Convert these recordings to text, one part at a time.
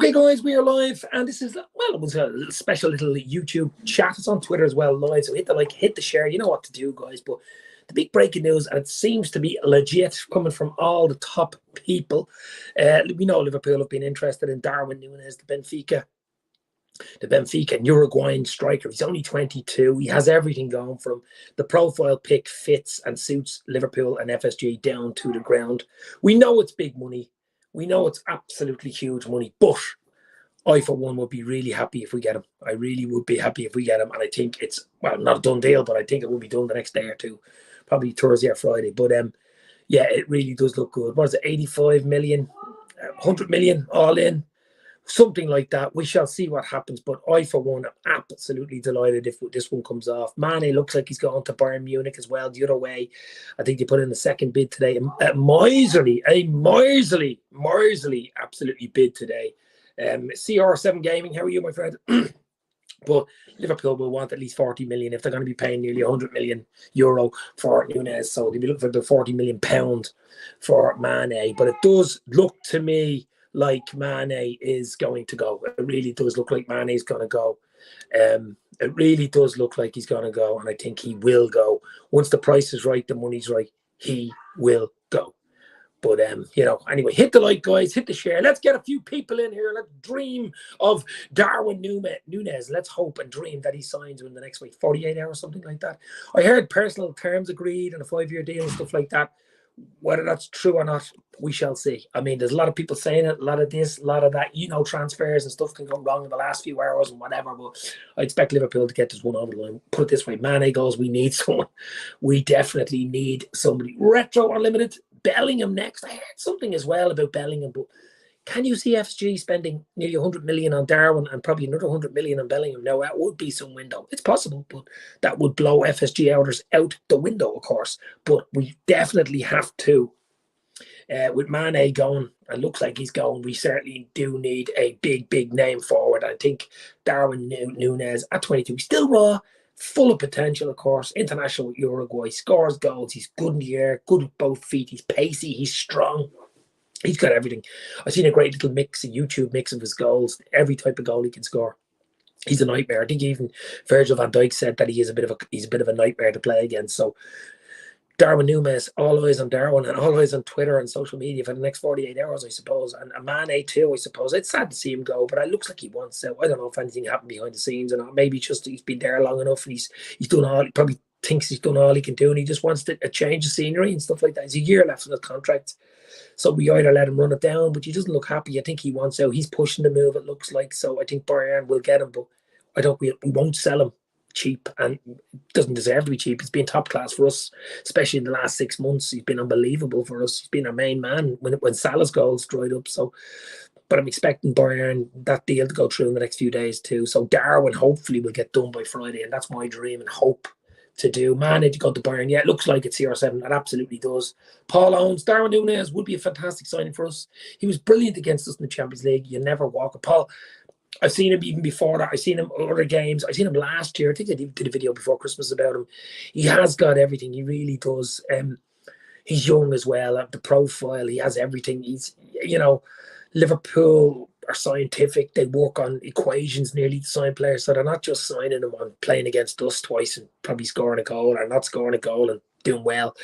Hey guys, we are live, and this is, well, it was a special little YouTube chat. It's on Twitter as well, live. So hit the like, hit the share. You know what to do, guys. But the big breaking news, and it seems to be legit, coming from all the top people. We know Liverpool have been interested in Darwin Nunez, the Benfica Uruguayan striker. He's only 22. He has everything going for him. The profile pick fits and suits Liverpool and FSG down to the ground. We know it's big money. We know it's absolutely huge money, but I, for one, would be really happy if we get him. I really would be happy if we get him. And I think it's, well, not a done deal, but I think it will be done the next day or two, probably Thursday or Friday. But yeah, it really does look good. What is it, 85 million, 100 million all in? Something like that. We shall see what happens. But I, for one, am absolutely delighted if this one comes off. Mane looks like he's going to Bayern Munich as well, the other way. I think they put in the second bid today. A miserly, absolutely bid today. CR7 Gaming, how are you, my friend? But Liverpool will want at least 40 million if they're going to be paying nearly 100 million euro for Nunez. So they'll be looking for the 40 million pound for Mane. But it does look to me like Mane is going to go. It really does look like Mane is going to go. It really does look like he's going to go, and I think he will go. Once the price is right, the money's right, he will go. But, you know, anyway, hit the like, guys, hit the share. Let's get a few people in here. Let's dream of Darwin Nunez. Let's hope and dream that he signs in the next week, 48 hours, something like that. I heard personal terms agreed and a 5-year deal and stuff like that. Whether that's true or not, we shall see. I mean, there's a lot of people saying it, a lot of this, a lot of that. You know, transfers and stuff can go wrong in the last few hours and whatever, but I expect Liverpool to get this one over the line. Put it this way, Mane goes, we need someone. We definitely need somebody. Retro Unlimited, Bellingham next. I heard something as well about Bellingham, but can you see FSG spending nearly 100 million on Darwin and probably another 100 million on Bellingham? Now, that would be some window. It's possible, but that would blow FSG outers out the window, of course. But we definitely have to, with Mane going, and looks like he's going, we certainly do need a big name forward. I think Darwin Nunez at 22, still raw, full of potential, of course. International with Uruguay, scores goals. He's good in the air, good with both feet. He's pacey, he's strong. He's got everything. I've seen a great little mix, a YouTube mix of his goals. Every type of goal he can score. He's a nightmare. I think even Virgil van Dijk said that he's a bit of a nightmare to play against. So Darwin Nunez, all eyes on Darwin and all eyes on Twitter and social media for the next 48 hours, I suppose. And Mane too, I suppose. It's sad to see him go, but it looks like he wants to. I don't know if anything happened behind the scenes or not. Maybe just he's been there long enough and he's done all. He probably thinks he's done all he can do, and he just wants a change of scenery and stuff like that. He's a year left on his contract. So we either let him run it down, but he doesn't look happy. I think he wants out. He's pushing the move, it looks like. So I think Bayern will get him, but I don't. We won't sell him cheap, and doesn't deserve to be cheap. He's been top class for us, especially in the last 6 months. He's been unbelievable for us. He's been our main man when Salah's goals dried up. So, but I'm expecting Bayern, that deal to go through in the next few days too. So Darwin hopefully will get done by Friday, and that's my dream and hope to do. Mane to go to Bayern. Yeah, it looks like it's CR7. It absolutely does. Paul Owens, Darwin Nunez would be a fantastic signing for us. He was brilliant against us in the Champions League. You never walk a Paul. I've seen him even before that. I've seen him other games. I've seen him last year. I think I did a video before Christmas about him. He has got everything. He really does. He's young as well. The profile, he has everything. He's, you know, Liverpool are scientific. They work on equations nearly to sign players. So they're not just signing them on playing against us twice and probably scoring a goal or not scoring a goal and doing well.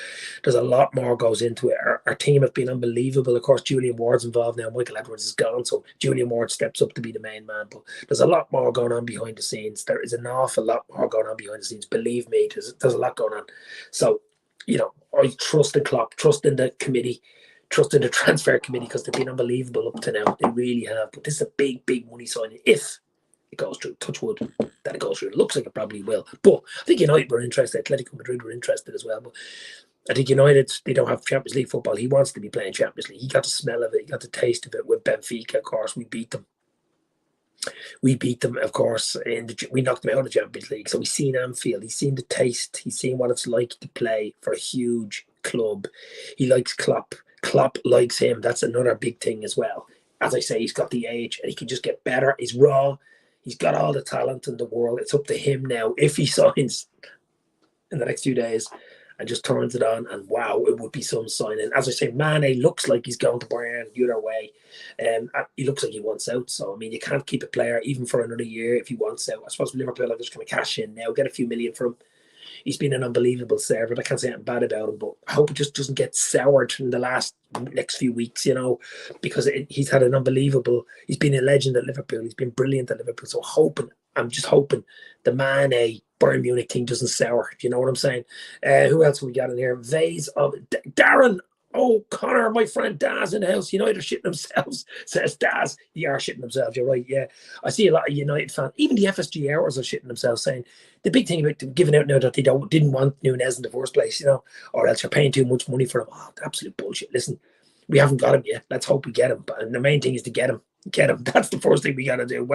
There's a lot more goes into it. Our team have been unbelievable. Of course, Julian Ward's involved now. Michael Edwards is gone, so Julian Ward steps up to be the main man. But there's a lot more going on behind the scenes. There is an awful lot more going on behind the scenes. Believe me, there's a lot going on. So, you know, I trust in Klopp, trust in the committee, trust in the transfer committee, because they've been unbelievable up to now. They really have. But this is a big money signing. If it goes through, touch wood, that it goes through. It looks like it probably will. But I think United were interested. Atletico Madrid were interested as well. But I think United, they don't have Champions League football. He wants to be playing Champions League. He got the smell of it. He got the taste of it with Benfica. Of course, we beat them. Of course. We knocked them out of the Champions League. So he's seen Anfield. He's seen the taste. He's seen what it's like to play for a huge club. He likes Klopp. Klopp likes him. That's another big thing as well. As I say, he's got the age and he can just get better. He's raw. He's got all the talent in the world. It's up to him now, if he signs in the next few days, and just turns it on, and wow, it would be some signing. As I say, Mane looks like he's going to Bayern the other way. He looks like he wants out. So, I mean, you can't keep a player even for another year if he wants out. I suppose Liverpool are just going to cash in now, get a few million from him. He's been an unbelievable servant. I can't say anything bad about him, but I hope it just doesn't get soured in the next few weeks, because he's had an unbelievable. He's been a legend at Liverpool. He's been brilliant at Liverpool. So I'm just hoping the Mane Bayern Munich thing doesn't sour. You know what I'm saying? Who else have we got in here? Vase of Darren. Oh, Connor, my friend Daz in the house. United are shitting themselves, says Daz. They are shitting themselves. You're right. Yeah, I see a lot of United fans. Even the FSG hours are shitting themselves, saying the big thing about them giving out now that they didn't want Nunez in the first place, or else you're paying too much money for him. Oh, absolute bullshit. Listen, we haven't got him yet. Let's hope we get him. But the main thing is to get him. That's the first thing we got to do.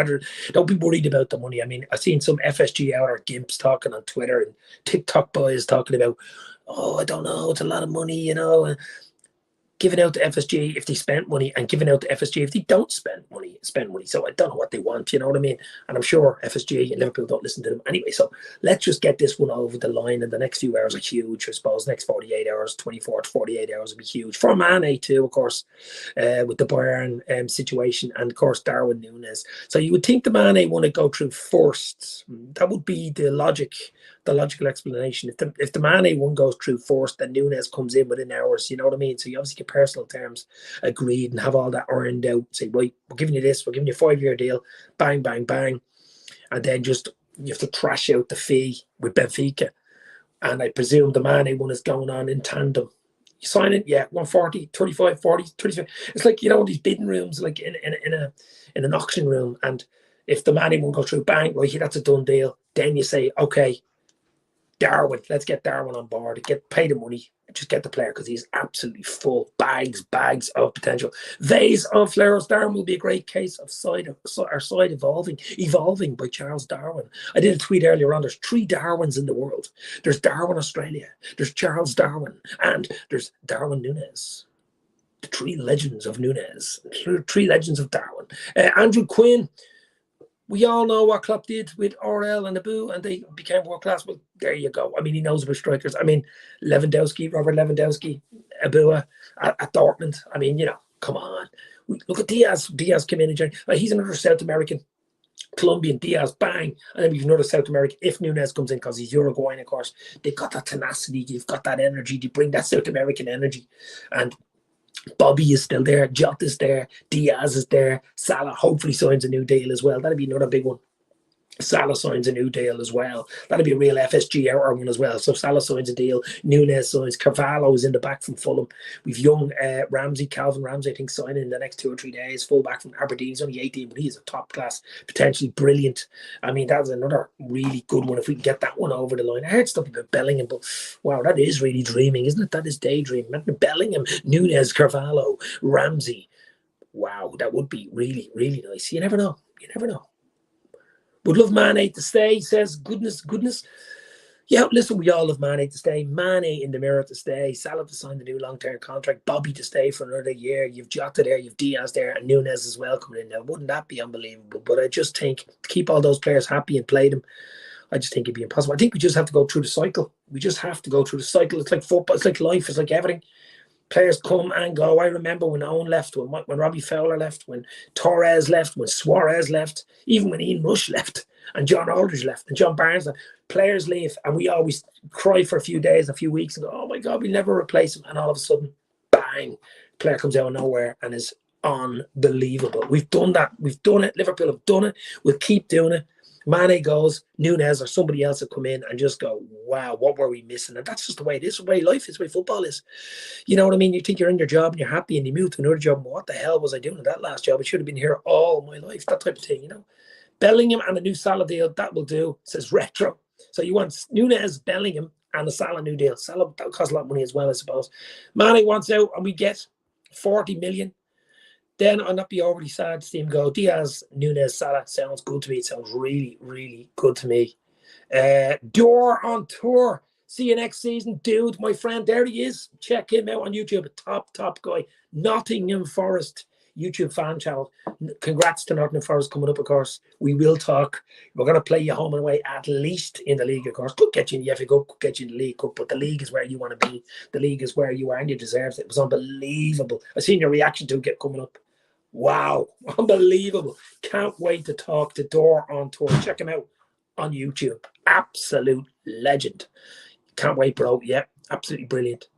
Don't be worried about the money. I mean, I've seen some FSG hour gimps talking on Twitter and TikTok boys talking about, I don't know, it's a lot of money, giving out to FSG if they spent money and giving out to FSG if they don't spend money. So I don't know what they want, you know what I mean? And I'm sure FSG and Liverpool don't listen to them anyway. So let's just get this one over the line, and the next few hours are huge, I suppose. Next 48 hours, 24 to 48 hours will be huge. For Mane too, of course, with the Bayern situation, and of course Darwin Nunez. So you would think the Mane want to go through first. That would be the logical explanation. If the Mane one goes through first, then Nunez comes in within hours, you know what I mean? So you obviously get personal terms agreed and have all that earned out. Say, right, we're giving you this, we're giving you a 5-year deal, bang, bang, bang. And then just you have to trash out the fee with Benfica. And I presume the Mane one is going on in tandem. You sign it, yeah, 140, 35, 40, 35. It's like, these bidding rooms, like in an auction room. And if the Mane one goes through, bang, right, that's a done deal. Then you say, okay, Darwin, let's get Darwin on board, pay the money, just get the player, because he's absolutely full, bags of potential. Vase of flowers. Darwin will be a great case of our side evolving by Charles Darwin. I did a tweet earlier on. There's 3 Darwins in the world. There's Darwin Australia, there's Charles Darwin, and there's Darwin Nunez. The 3 legends of Nunez, 3 legends of Darwin. Andrew Quinn. We all know what Klopp did with RL and Abu, and they became world class. Well, there you go. I mean, he knows about strikers. I mean, Robert Lewandowski, Abu at Dortmund. I mean, come on. Look at Diaz. Diaz came in and he's another South American, Colombian. Diaz, bang. And then we've another South American. If Nunez comes in, because he's Uruguayan, of course, they've got that tenacity. They've got that energy. They bring that South American energy. And Bobby is still there, Jota's there, Diaz is there, Salah hopefully signs a new deal as well. That'd be another big one. Salah signs a new deal as well. That'll be a real FSG hour one as well. So Salah signs a deal, Nunez signs, Carvalho is in the back from Fulham. We've young Calvin Ramsey, I think, signing in the next 2 or 3 days. Full back from Aberdeen. He's only 18, but he is a top class, potentially brilliant. I mean, that's another really good one if we can get that one over the line. I heard stuff about Bellingham, but wow, that is really dreaming, isn't it? That is daydreaming. Bellingham, Nunez, Carvalho, Ramsey. Wow, that would be really, really nice. You never know. Would love Mane to stay, says goodness. Yeah, listen, we all love Mane to stay. Mane in the mirror to stay. Salah to sign the new long-term contract. Bobby to stay for another year. You've Jota there, you've Diaz there, and Nunez as well coming in now. Wouldn't that be unbelievable? But I just think to keep all those players happy and play them, I just think it'd be impossible. I think we just have to go through the cycle. It's like football. It's like life. It's like everything. Players come and go. I remember when Owen left, when Robbie Fowler left, when Torres left, when Suarez left, even when Ian Rush left, and John Aldridge left, and John Barnes left. Players leave, and we always cry for a few days, a few weeks, and go, oh my God, we'll never replace him. And all of a sudden, bang, player comes out of nowhere and is unbelievable. We've done that. We've done it. Liverpool have done it. We'll keep doing it. Mane goes, Nunez or somebody else will come in and just go, wow, what were we missing? And that's just the way it is, the way life is, the way football is. You know what I mean? You think you're in your job and you're happy, and you move to another job. What the hell was I doing in that last job? I should have been here all my life. That type of thing, Bellingham and a new Salah deal, that will do, says Retro. So you want Nunez, Bellingham, and a Salah new deal. Salah, that'll cost a lot of money as well, I suppose. Mane wants out, and we get 40 million. Then I'll not be overly sad to see him go. Diaz, Nunez, Salah sounds good to me. It sounds really, really good to me. Door on tour. See you next season, dude. My friend, there he is. Check him out on YouTube. A top guy. Nottingham Forest. YouTube fan channel. Congrats to Nottingham Forest coming up, of course. We will talk. We're going to play you home and away, at least in the league, of course. Could get you in the FA Cup, could get you in the League Cup, but the league is where you want to be. The league is where you are, and you deserve it. It was unbelievable. I seen your reaction to it coming up. Wow, unbelievable. Can't wait to talk to Dor on tour. Check him out on YouTube. Absolute legend. Can't wait, bro. Yeah, absolutely brilliant.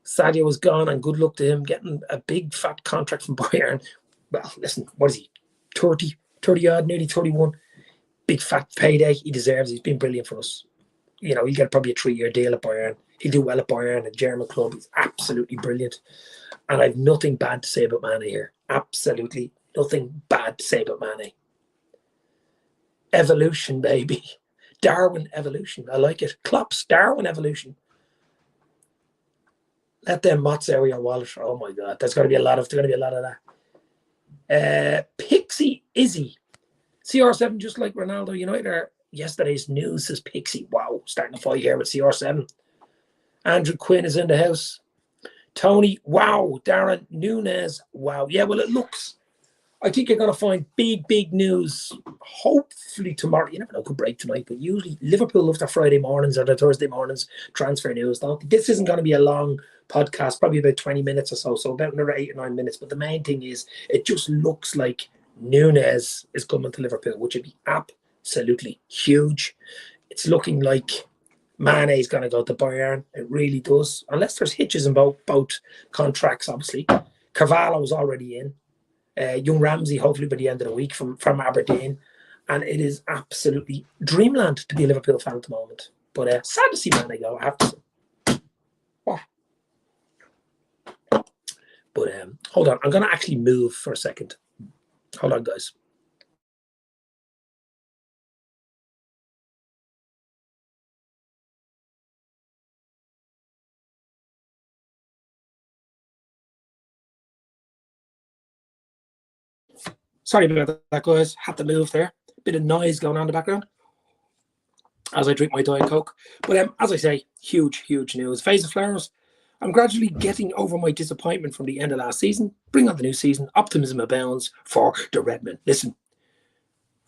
Sadio was gone, and good luck to him getting a big fat contract from Bayern. Well, listen, what is he? 30 odd, nearly 31. Big fat payday. He deserves it. He's been brilliant for us. You know, he'll get probably a 3-year deal at Bayern. He'll do well at Bayern, a German club. He's absolutely brilliant. And I've nothing bad to say about Mane here. Absolutely nothing bad to say about Mane. Evolution, baby. Darwin evolution. I like it. Klopp's Darwin evolution. Let them mots out of your wallet. Oh my God, there's going to be a lot of that. Pixie Izzy, CR7, just like Ronaldo United. Yesterday's news says Pixie. Wow, starting to fight here with CR7. Andrew Quinn is in the house. Tony, wow. Darwin Nunez, wow. Yeah, well, it looks. I think you're going to find big news. Hopefully tomorrow. You never know, could break tonight. But usually Liverpool love their Friday mornings or their Thursday mornings. Transfer news. This isn't going to be a long podcast. Probably about 20 minutes or so. So about another 8 or 9 minutes. But the main thing is, it just looks like Nunez is coming to Liverpool, which would be absolutely huge. It's looking like Mane is going to go to Bayern. It really does. Unless there's hitches in both contracts, obviously. Carvalho's already in. Young Ramsey, hopefully by the end of the week from Aberdeen. And it is absolutely dreamland to be a Liverpool fan at the moment. But sad to see Mane go, I have to say. Oh. But hold on, I'm going to actually move for a second. Hold on, guys. Sorry about that, guys. Had to move there. Bit of noise going on in the background as I drink my Diet Coke. But as I say, huge news. Phase of Flowers. I'm gradually getting over my disappointment from the end of last season. Bring on the new season. Optimism abounds for the Redmen. Listen,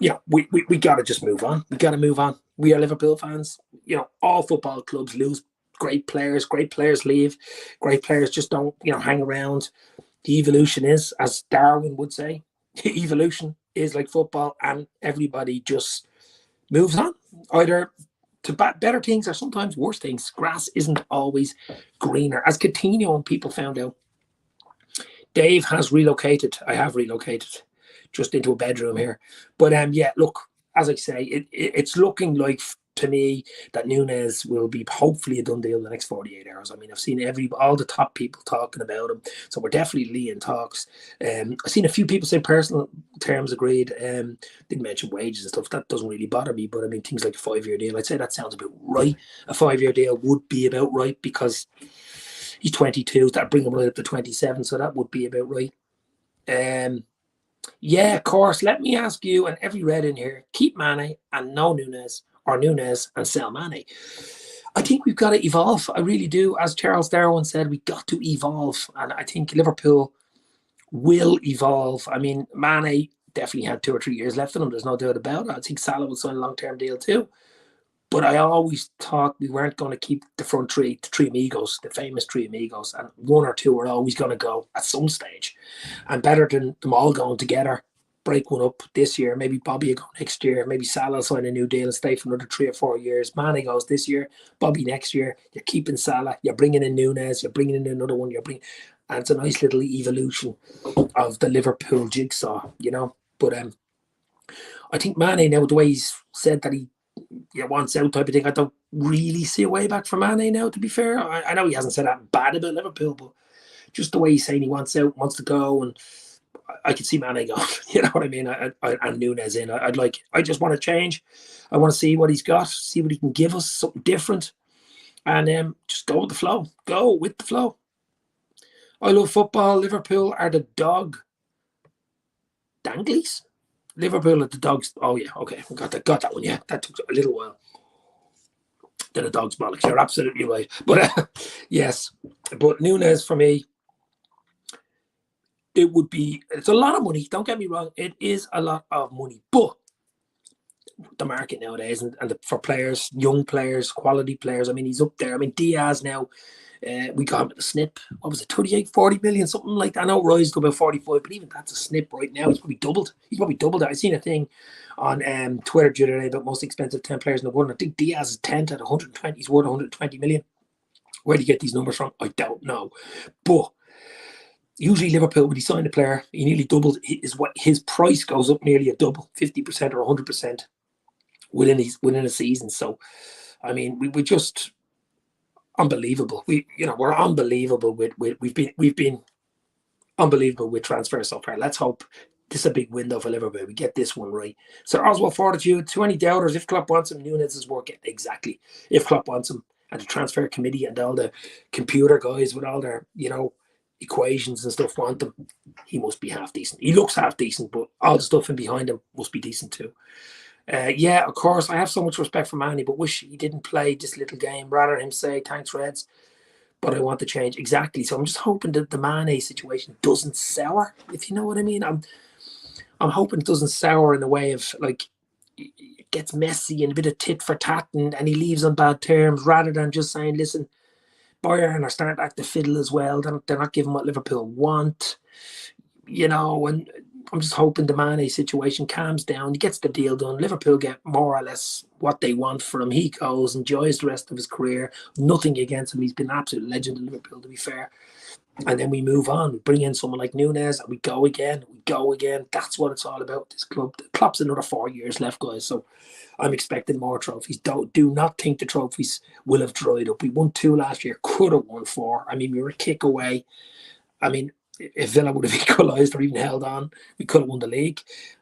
we got to just move on. We got to move on. We are Liverpool fans. All football clubs lose great players. Great players leave. Great players just don't, hang around. The evolution is, as Darwin would say, evolution is like football, and everybody just moves on either to better things or sometimes worse things. Grass isn't always greener, as Coutinho and people found out. Dave has relocated. I have relocated just into a bedroom here, but look, as I say, it's looking like to me that Nunez will be hopefully a done deal in the next 48 hours. I mean, I've seen all the top people talking about him, so we're definitely in talks. I've seen a few people say personal terms agreed. Didn't mention wages and stuff. That doesn't really bother me, but I mean, things like a 5-year deal, I'd say that sounds about right. A 5-year deal would be about right because he's 22. That'd bring him right up to 27, so that would be about right. Yeah, of course. Let me ask you and every red in here: keep Mane and no Nunez, or Nunez and sell Mane. I think we've got to evolve. I really do. As Charles Darwin said, we got to evolve, and I think Liverpool will evolve. I mean, Mane definitely had 2 or 3 years left in him. There's no doubt about it. I think Salah will sign a long-term deal too. But I always thought we weren't going to keep the front three, the three amigos, the famous three amigos, and 1 or 2 are always going to go at some stage. And better than them all going together, break one up this year, maybe Bobby will go next year, maybe Salah will sign a new deal and stay for another 3 or 4 years. Mane goes this year, Bobby next year. You're keeping Salah, you're bringing in Nunez, you're bringing in another one, and it's a nice little evolution of the Liverpool jigsaw, But I think Mane now, the way he's said that he wants out type of thing, I don't really see a way back for Mane now, to be fair. I know he hasn't said that bad about Liverpool, but just the way he's saying he wants out, wants to go, and I can see Mane going, you know what I mean? And Nunez in. I just want to change. I want to see what he's got, see what he can give us, something different, and just go with the flow. Go with the flow. I love football. Liverpool are the dog danglies. Liverpool are the dogs. Oh yeah, okay, got that one. Yeah, that took a little while. They're the dog's bollocks. You're absolutely right. But yes, but Nunez for me, it would be, it's a lot of money. Don't get me wrong. It is a lot of money, but the market nowadays and for players, young players, quality players. I mean, he's up there. I mean, Diaz now, we got him at the snip. What was it, 38, 40 million, something like that. I know it rises to about 45, but even that's a snip right now. He's probably doubled. I seen a thing on Twitter the other day about most expensive 10 players in the world. I think Diaz is 10th at 120. He's worth 120 million. Where do you get these numbers from? I don't know. But usually Liverpool, when he signed a player, he nearly doubled his price goes up nearly a double, 50% or 100% within a season. So, I mean, we're just unbelievable. We're unbelievable we've been unbelievable with transfers so far. Let's hope this is a big window for Liverpool. We get this one right. So Oswald Fortitude, to any doubters, if Klopp wants him, Nunez is working. Exactly. If Klopp wants him, and the transfer committee and all the computer guys with all their, equations and stuff want him, he must be half decent. He looks half decent, but all the stuff in behind him must be decent too. Yeah, of course, I have so much respect for Mane, but wish he didn't play this little game. Rather him say, thanks, Reds, but I want to change. Exactly. So I'm just hoping that the Mane situation doesn't sour, if you know what I mean. I'm hoping it doesn't sour in the way of, like, it gets messy and a bit of tit for tat and he leaves on bad terms, rather than just saying, listen, Bayern are starting to act the fiddle as well. They're not giving what Liverpool want, and I'm just hoping the Mane situation calms down. He gets the deal done. Liverpool get more or less what they want for him. He goes, enjoys the rest of his career. Nothing against him. He's been an absolute legend in Liverpool, to be fair. And then we move on. We bring in someone like Nunez and we go again. That's what it's all about, this club. The club's another 4 years left, guys. So I'm expecting more trophies. Do not think the trophies will have dried up. We won 2 last year. Could have won 4. I mean, we were a kick away. I mean, if Villa would have equalised or even held on, we could have won the league.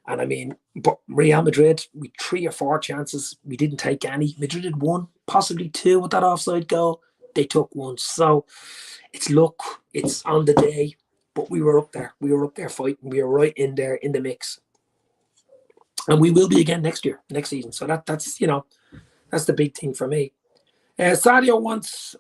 And I mean, but Real Madrid, we 3 or 4 chances. We didn't take any. Madrid had 1, possibly 2 with that offside goal. They took 1. So it's luck. It's on the day. But we were up there. We were up there fighting. We were right in there in the mix. And we will be again next season. So that's the big thing for me. Sadio wants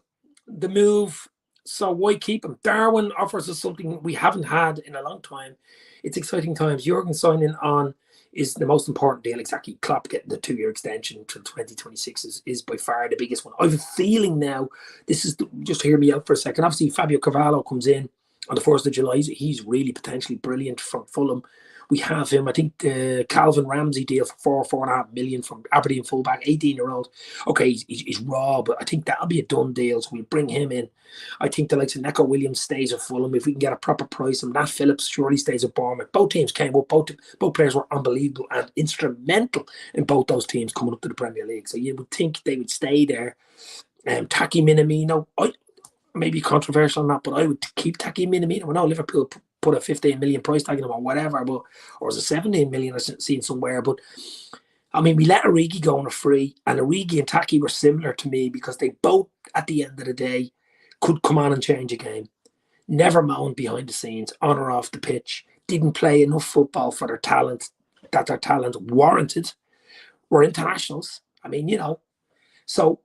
the move. So why keep him? Darwin offers us something we haven't had in a long time. It's exciting times. Jurgen signing on is the most important deal. Exactly. Klopp getting the 2-year extension until 2026 is by far the biggest one. I have a feeling now, just hear me out for a second. Obviously, Fabio Carvalho comes in on the 1st of July. He's really potentially brilliant from Fulham. We have him. I think the Calvin Ramsey deal for 4.5 million from Aberdeen fullback, 18-year-old. Okay, he's raw, but I think that'll be a done deal. So we bring him in. I think the likes of Neco Williams stays at Fulham. If we can get a proper price, and Nat Phillips surely stays at Bournemouth. Both teams came up. Both players were unbelievable and instrumental in both those teams coming up to the Premier League. So you would think they would stay there. Taki Minamino, maybe controversial or not, but I would keep Taki Minamino. I know Liverpool put a 15 million price tag on him or whatever, or was it 17 million I've seen somewhere. But I mean, we let Origi go on a free, and Origi and Taki were similar to me because they both, at the end of the day, could come on and change a game. Never moaned behind the scenes, on or off the pitch. Didn't play enough football for their talent warranted. Were internationals. I mean, so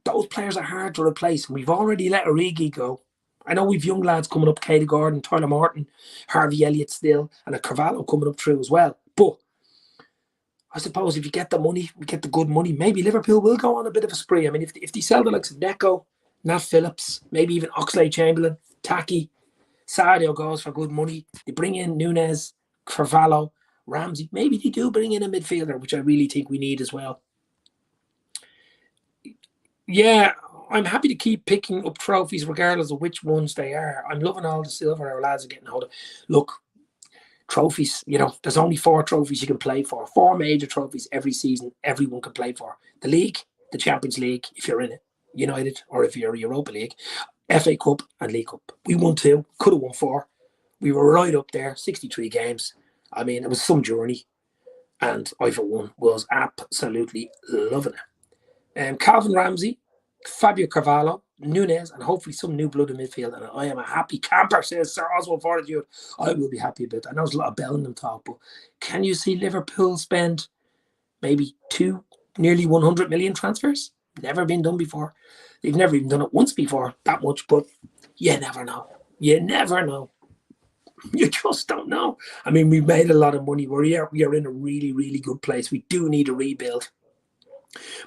those players are hard to replace. We've already let Origi go. I know we've young lads coming up, Katie Gordon, Tyler Morton, Harvey Elliott still, and a Carvalho coming up through as well. But I suppose if you get the money, we get the good money, maybe Liverpool will go on a bit of a spree. I mean, if they sell the likes of Neco, Nat Phillips, maybe even Oxlade-Chamberlain, Taki, Sadio goes for good money. They bring in Nunez, Carvalho, Ramsey. Maybe they do bring in a midfielder, which I really think we need as well. Yeah, I'm happy to keep picking up trophies regardless of which ones they are. I'm loving all the silver our lads are getting hold of. Look, trophies, there's only 4 trophies you can play for. 4 major trophies every season everyone can play for. The league, the Champions League, if you're in it, United, or if you're Europa League, FA Cup and League Cup. We won 2, could have won 4. We were right up there, 63 games. I mean, it was some journey. And I, for one, was absolutely loving it. Calvin Ramsey, Fabio Carvalho, Nunez, and hopefully some new blood in midfield. And I am a happy camper, says Sir Oswald Fortitude. I will be happy about that. I know there's a lot of Bellingham talk, but can you see Liverpool spend maybe 2 nearly 100 million transfers? Never been done before. They've never even done it once before, that much, but you never know. You never know. You just don't know. I mean, we've made a lot of money. We are in a really, really good place. We do need a rebuild.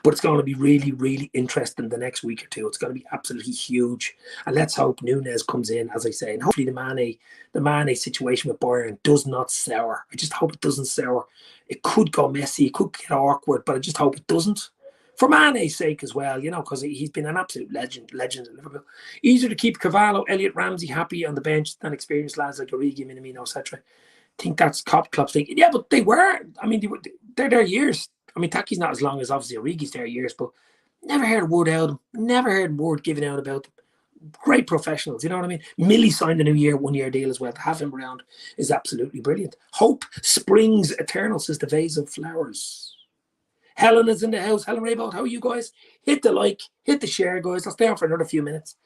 But it's going to be really, really interesting the next week or two. It's going to be absolutely huge. And let's hope Nunez comes in, as I say. And hopefully the Mane situation with Bayern does not sour. I just hope it doesn't sour. It could go messy. It could get awkward, but I just hope it doesn't. For Mane's sake as well, because he's been an absolute legend at Liverpool. Easier to keep Cavallo, Elliot Ramsey happy on the bench than experienced lads like Origi, Minamino, etc. I think that's Klopp's thinking. Yeah, but they were. I mean, they're their years. I mean, Taki's not as long as obviously Origi's there years, but never heard a word out of them. Never heard a word given out about them. Great professionals, you know what I mean? Millie signed a new 1-year deal as well. To have him around is absolutely brilliant. Hope springs eternal, says the vase of flowers. Helen is in the house. Helen Raybold, how are you guys? Hit the like, hit the share, guys. I'll stay on for another few minutes.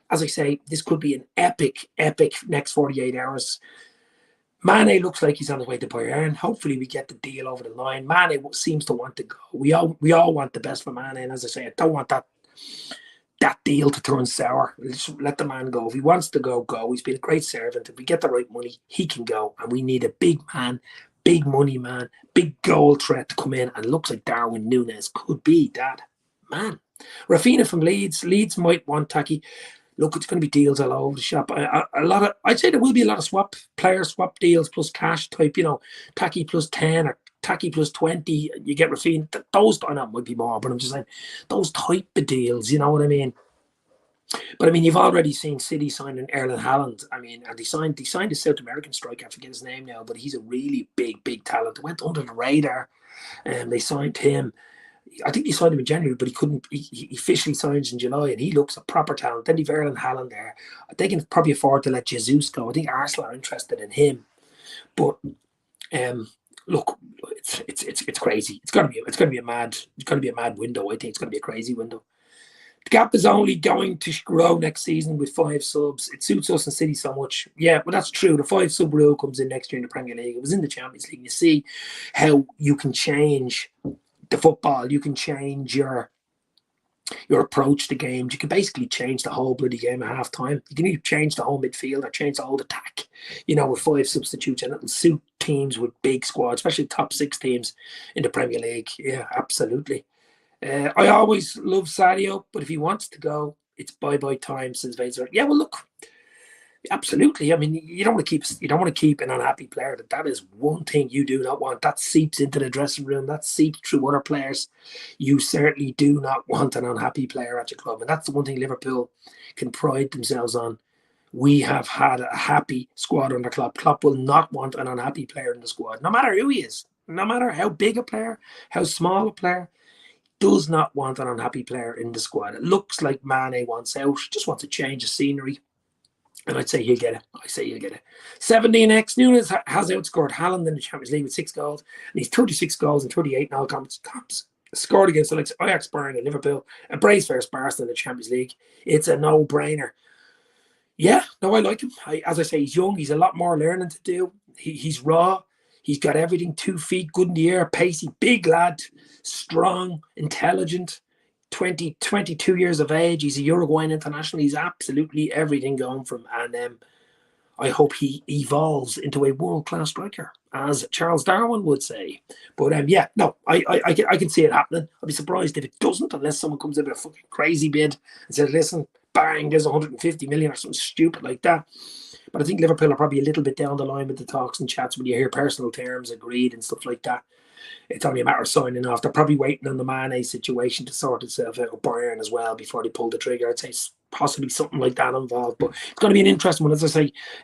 As I say, this could be an epic next 48 hours. Mane looks like he's on his way to Bayern. Hopefully we get the deal over the line. Mane seems to want to go. We all want the best for Mane, and as I say, I don't want that deal to turn sour. Just let the man go. If he wants to go. He's been a great servant. If we get the right money, he can go. And we need a big man, big money man, big goal threat to come in. And it looks like Darwin Nunez could be that man. Rafina from Leeds. Leeds might want Taki. Look, it's going to be deals all over the shop. I'd say there will be a lot of swap deals plus cash type, Taki plus 10 or Taki plus 20. You get Rafinha. Those, I know, might be more, but I'm just saying those type of deals, you know what I mean? But I mean, you've already seen City signing Erling Haaland. I mean, and they signed a South American striker. I forget his name now, but he's a really big talent. It went under the radar, and they signed him. I think they signed him in January, but he officially signs in July, and he looks a proper talent. Then you've Erling Haaland there. They can probably afford to let Jesus go. I think Arsenal are interested in him. But look, it's crazy. It's gonna be a mad window. I think it's gonna be a crazy window. The gap is only going to grow next season with 5 subs. It suits us in City so much. Yeah, well, that's true. The 5 sub rule comes in next year in the Premier League. It was in the Champions League. You see how you can change the football. You can change your approach to games. You can basically change the whole bloody game at half time. You can either change the whole midfield or change the whole attack, with 5 substitutes, and it'll suit teams with big squads, especially top 6 teams in the Premier League. Yeah, absolutely. I always love Sadio, but if he wants to go, it's bye time, says Vaser. Yeah, well, look, absolutely. I mean, you don't want to keep an unhappy player. That is one thing you do not want. That seeps into the dressing room. That seeps through other players. You certainly do not want an unhappy player at your club, and that's the one thing Liverpool can pride themselves on. We have had a happy squad under Klopp. Klopp will not want an unhappy player in the squad, no matter who he is, no matter how big a player, how small a player. Does not want an unhappy player in the squad. It looks like Mane wants out, just wants to change the scenery. And I'd say he'll get it. 17x, Nunez has outscored Haaland in the Champions League with 6 goals. And he's 36 goals and 38 in all comps. Scored against the likes of Ajax, Bayern and Liverpool. And brace versus Barca in the Champions League. It's a no-brainer. Yeah, no, I like him. As I say, he's young. He's a lot more learning to do. He's raw. He's got everything, 2 feet, good in the air, pacey, big lad, strong, intelligent, 22 years of age. He's a Uruguayan international. He's absolutely everything going from. And I hope he evolves into a world-class striker, as Charles Darwin would say. But I can see it happening. I'd be surprised if it doesn't, unless someone comes in with a fucking crazy bid and says, listen, bang, there's 150 million or something stupid like that. But I think Liverpool are probably a little bit down the line with the talks and chats when you hear personal terms agreed and stuff like that. It's only a matter of signing off. They're probably waiting on the Mane situation to sort itself out with Bayern as well before they pull the trigger. I'd say possibly something like that involved. But it's going to be an interesting one. As I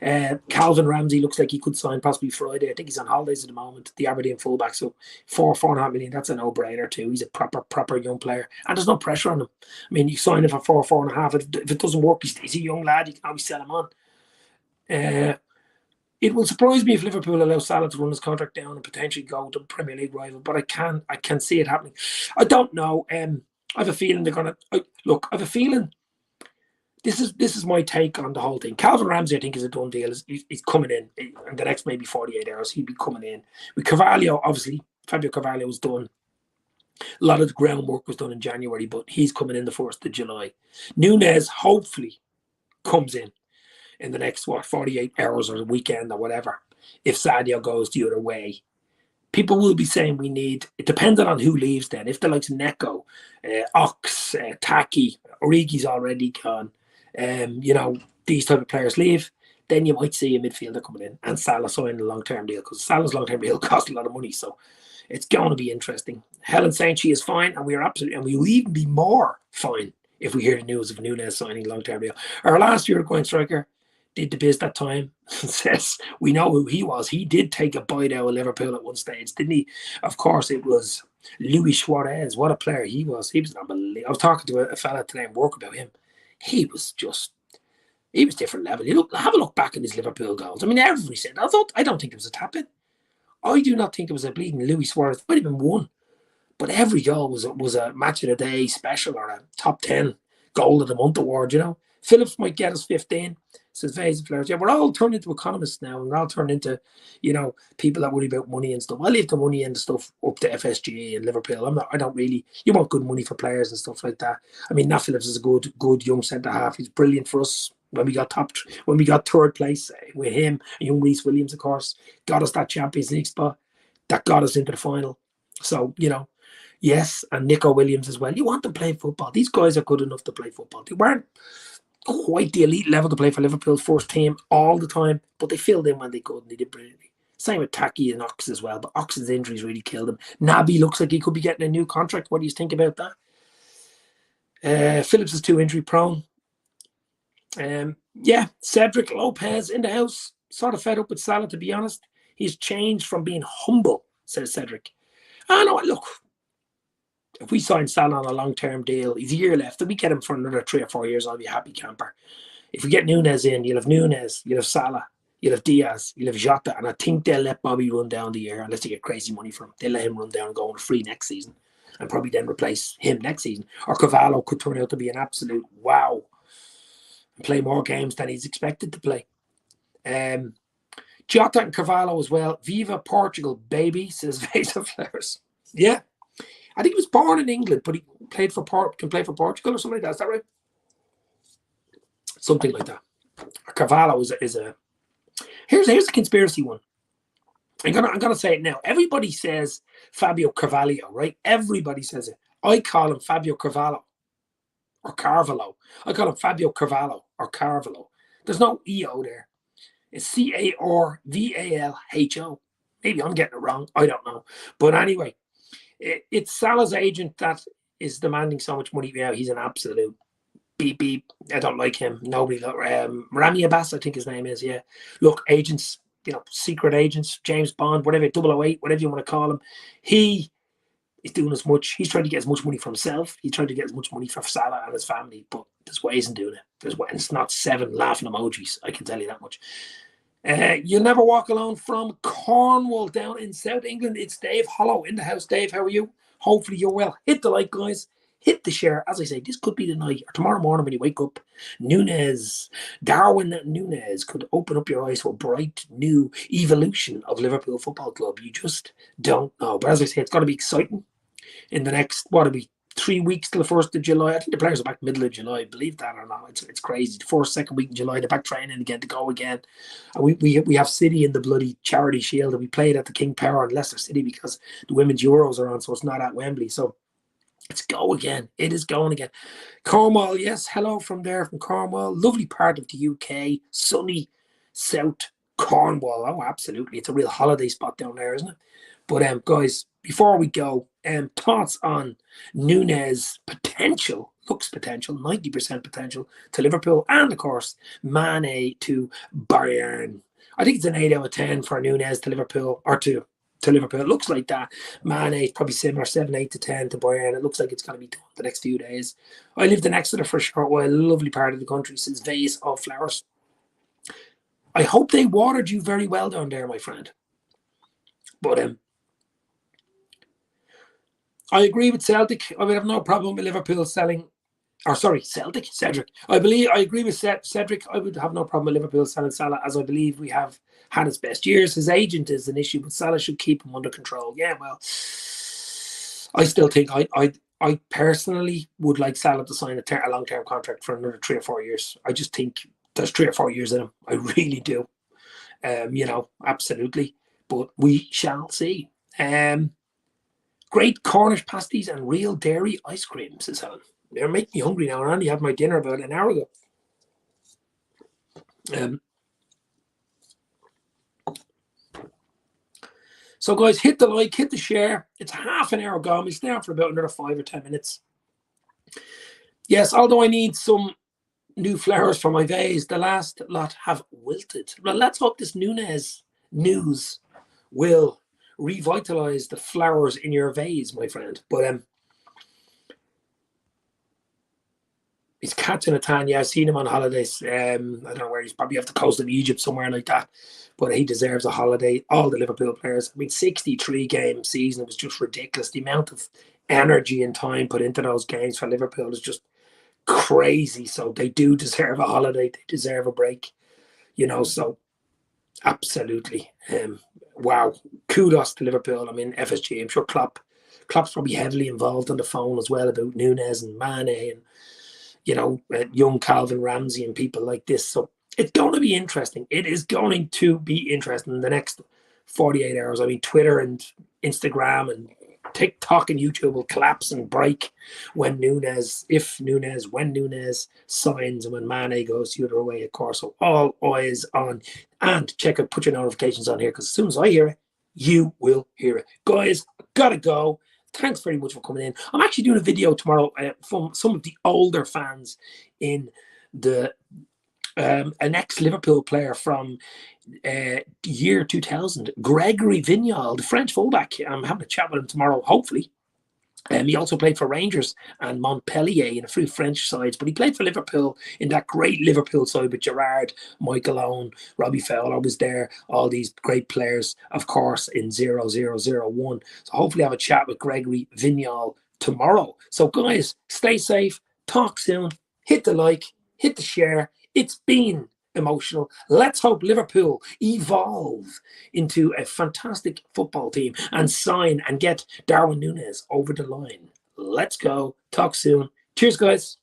say, Calvin Ramsey looks like he could sign possibly Friday. I think he's on holidays at the moment, the Aberdeen fullback. So 4.5 million, that's a no-brainer too. He's a proper young player. And there's no pressure on him. I mean, you sign him for 4.5. If it doesn't work, he's a young lad. You can always sell him on. It will surprise me if Liverpool allow Salah to run his contract down and potentially go to the Premier League rival, but I can see it happening. I don't know. I have a feeling they're gonna look. I have a feeling this is my take on the whole thing. Calvin Ramsey, I think, is a done deal. He's coming in the next maybe 48 hours. He'll be coming in. With Carvalho, obviously, Fabio Carvalho was done. A lot of the groundwork was done in January, but he's coming in the 1st of July. Nunez hopefully comes in in the next, 48 hours or the weekend or whatever, if Sadio goes the other way. People will be saying we need, it depends on who leaves then. If the likes of Neko, Ox, Taki, Origi's already gone, these type of players leave, then you might see a midfielder coming in and Salah signing a long-term deal, because Salah's long-term deal costs a lot of money. So it's going to be interesting. Helen saying she is fine, and we will even be more fine if we hear the news of Nunez signing a long-term deal. Our last Uruguayan striker did the biz that time. Says we know who he was. He did take a bite out of Liverpool at one stage, didn't he? Of course, it was Luis Suarez. What a player he was. He was unbelievable. I was talking to a fella today and work about him. He was different level. Have a look back at his Liverpool goals. I mean, every set. I don't think it was a tap in. I do not think it was a bleeding Luis Suarez. It might have been one, but every goal was a match of the day special or a top 10 goal of the month award. Phillips might get us 15. Says Vase players. Yeah, we're all turned into economists now, and we're all turned into, people that worry about money and stuff. I leave the money and the stuff up to FSG and Liverpool. I don't really. You want good money for players and stuff like that. I mean, Nat Phillips is a good young centre half. He's brilliant for us. When we got third place with him, and young Reece Williams, of course, got us that Champions League spot, that got us into the final. So yes, and Nico Williams as well. You want them playing football. These guys are good enough to play football. They weren't quite the elite level to play for Liverpool's first team all the time, but they filled in when they could, and they did brilliantly. Same with Taki and Ox as well, but Ox's injuries really killed him. Naby looks like he could be getting a new contract. What do you think about that? Phillips is too injury prone. Cedric Lopez in the house. Sort of fed up with Salah, to be honest. He's changed from being humble, says Cedric. Look, if we sign Salah on a long-term deal, he's a year left. If we get him for another 3 or 4 years, I'll be a happy camper. If we get Nunez in, you'll have Nunez, you'll have Salah, you'll have Diaz, you'll have Jota, and I think they'll let Bobby run down the year unless they get crazy money for him. They'll let him run down and go on free next season and probably then replace him next season. Or Cavallo could turn out to be an absolute wow and play more games than he's expected to play. Jota and Cavallo as well. Viva Portugal, baby, says Vasa Flowers. Yeah. I think he was born in England, but he can play for Portugal or something like that. Is that right? Something like that. Cavallo is a. Here's a conspiracy one. I'm gonna say it now. Everybody says Fabio Carvalho, right? Everybody says it. I call him Fabio Carvalho or Carvalho. I call him Fabio Carvalho or Carvalho. There's no EO there. It's Carvalho. Maybe I'm getting it wrong. I don't know. But anyway. It's Salah's agent that is demanding so much money. Yeah, he's an absolute beep. I don't like him. Nobody. Rami Abbas, I think his name is. Yeah. Look, agents, secret agents, James Bond, whatever, 008, whatever you want to call him. He is doing as much. He's trying to get as much money for himself. He's trying to get as much money for Salah and his family. But there's ways in doing it. There's ways. It's not 7 laughing emojis. I can tell you that much. You'll never walk alone from Cornwall down in South England. It's Dave Hollow in the house. Dave, how are you? Hopefully you're well. Hit the like, guys. Hit the share. As I say, this could be the night or tomorrow morning when you wake up. Darwin Nunez could open up your eyes to a bright new evolution of Liverpool Football Club. You just don't know. But as I say, it's got to be exciting in the next, 3 weeks till the 1st of July. I think the players are back middle of July. Believe that or not, it's crazy. The first, second week in July, they're back training again to go again. And we have City in the bloody Charity Shield, and we played at the King Power in Leicester City because the Women's Euros are on, so it's not at Wembley. So it's go again. It is going again. Cornwall, yes. Hello from there, from Cornwall. Lovely part of the UK. Sunny South Cornwall. Oh, absolutely. It's a real holiday spot down there, isn't it? But guys, before we go, thoughts on Nunez potential, 90% potential to Liverpool, and of course Mane to Bayern. I think it's an 8 out of 10 for Nunez to Liverpool, or to Liverpool. It looks like that. Mane is probably similar, 7, 8 to 10 to Bayern. It looks like it's going to be done the next few days. I lived in Exeter for a short while, lovely part of the country, since Vase of Flowers. I hope they watered you very well down there, my friend. But I agree with Celtic. I would have no problem with Liverpool selling. Or sorry, Cedric. I agree with Cedric. I would have no problem with Liverpool selling Salah, as I believe we have had his best years. His agent is an issue, but Salah should keep him under control. Yeah, well, I still think I personally would like Salah to sign a long-term contract for another 3 or 4 years. I just think there's 3 or 4 years in him. I really do. You know, absolutely. But we shall see. Great Cornish pasties and real dairy ice cream, says Helen. They're making me hungry now. I only had my dinner about an hour ago. So, guys, hit the like, hit the share. It's half an hour gone. We'll stay on for about another 5 or 10 minutes. Yes, although I need some new flowers for my vase, the last lot have wilted. Well, let's hope this Nunez news will revitalize the flowers in your vase, my friend. But he's catching a tan. Yeah, I've seen him on holidays. I don't know where, he's probably off the coast of Egypt, somewhere like that. But he deserves a holiday. All the Liverpool players. I mean, 63-game season. It was just ridiculous. The amount of energy and time put into those games for Liverpool is just crazy. So they do deserve a holiday. They deserve a break. You know, so absolutely. Wow. Kudos to Liverpool. I mean, FSG, I'm sure Klopp's probably heavily involved on the phone as well about Nunez and Mane and, you know, young Calvin Ramsey and people like this. So it's going to be interesting. It is going to be interesting in the next 48 hours. I mean, Twitter and Instagram and TikTok and YouTube will collapse and break when Nunez signs and when Mane goes the other way, of course. So all eyes on. And check out, put your notifications on here, because as soon as I hear it, you will hear it. Guys, gotta go. Thanks very much for coming in. I'm actually doing a video tomorrow from some of the older fans in the an ex-Liverpool player from year 2000, Gregory Vignal, the French fullback. I'm having a chat with him tomorrow, hopefully. He also played for Rangers and Montpellier in a few French sides, but he played for Liverpool in that great Liverpool side with Gerrard, Michael Owen, Robbie Fowler was there, all these great players, of course, in 0001. So hopefully I have a chat with Gregory Vignal tomorrow. So guys, stay safe, talk soon, hit the like, hit the share. It's been emotional. Let's hope Liverpool evolve into a fantastic football team and sign and get Darwin Nunez over the line. Let's go. Talk soon. Cheers, guys.